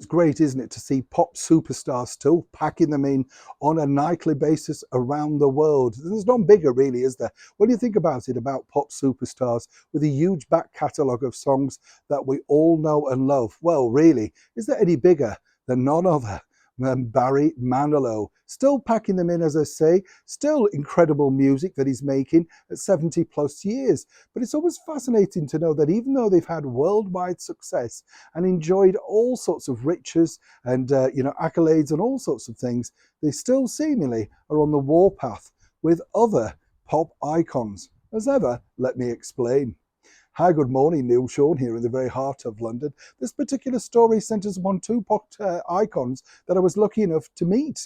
great, isn't it, to see pop superstars still packing them in on a nightly basis around the world. There's none bigger, really, is there? When you think about it, about pop superstars with a huge back catalogue of songs that we all know and love, well, really, is there any bigger than none other than Barry Manilow? Still packing them in, as I say, still incredible music that he's making at 70 plus years. But it's always fascinating to know that even though they've had worldwide success and enjoyed all sorts of riches and accolades and all sorts of things, they still seemingly are on the warpath with other pop icons. As ever, let me explain. Hi, good morning, Neil Sean here in the very heart of London. This particular story centres upon two pop icons that I was lucky enough to meet,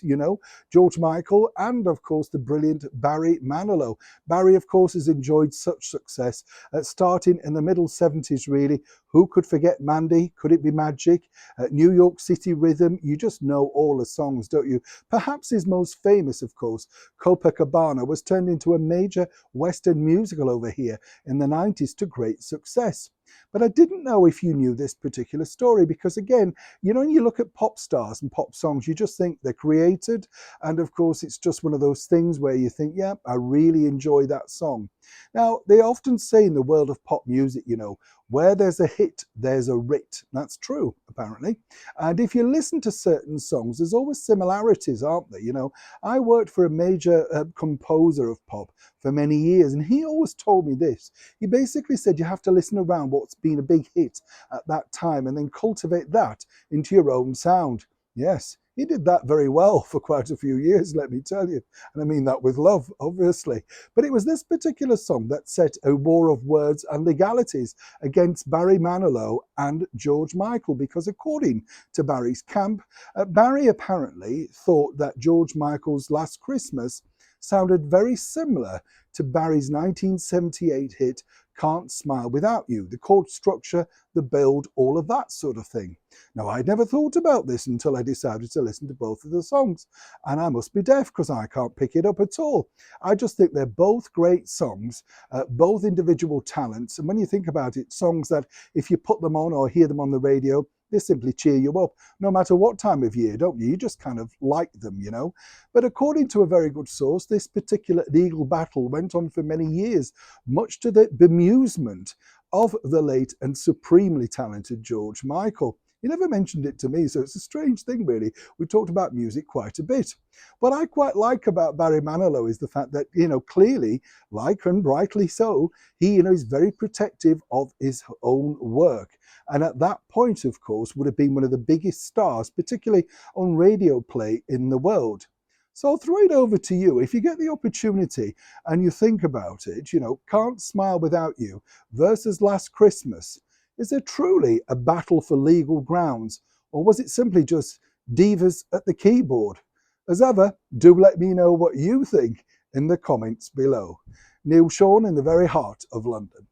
George Michael and, of course, the brilliant Barry Manilow. Barry, of course, has enjoyed such success, starting in the middle 70s, really. Who could forget Mandy? Could it be Magic? New York City Rhythm? You just know all the songs, don't you? Perhaps his most famous, of course, Copacabana, was turned into a major Western musical over here in the 90s to great success. But I didn't know if you knew this particular story because, again, when you look at pop stars and pop songs, you just think they're created. And of course, it's just one of those things where you think, yeah, I really enjoy that song. Now, they often say in the world of pop music, where there's a hit, there's a writ. That's true, apparently. And if you listen to certain songs, there's always similarities, aren't there? I worked for a major composer of pop for many years, and he always told me this. He basically said you have to listen around what's been a big hit at that time and then cultivate that into your own sound. Yes, he did that very well for quite a few years, let me tell you. And I mean that with love, obviously. But it was this particular song that set a war of words and legalities against Barry Manilow and George Michael, because according to Barry's camp, Barry apparently thought that George Michael's Last Christmas sounded very similar to Barry's 1978 hit Can't Smile Without You, the chord structure, the build, all of that sort of thing. Now, I'd never thought about this until I decided to listen to both of the songs, and I must be deaf because I can't pick it up at all. I just think they're both great songs, both individual talents, and when you think about it, songs that if you put them on or hear them on the radio, they simply cheer you up, no matter what time of year, don't you? You just kind of like them, But according to a very good source, this particular legal battle went on for many years, much to the bemusement of the late and supremely talented George Michael. He never mentioned it to me, so it's a strange thing, really. We talked about music quite a bit. What I quite like about Barry Manilow is the fact that, clearly, like and rightly so, he, is very protective of his own work. And at that point, of course, would have been one of the biggest stars, particularly on radio play in the world. So I'll throw it over to you. If you get the opportunity and you think about it, Can't Smile Without You versus Last Christmas, is there truly a battle for legal grounds, or was it simply just divas at the keyboard? As ever, do let me know what you think in the comments below. Neil Sean in the very heart of London.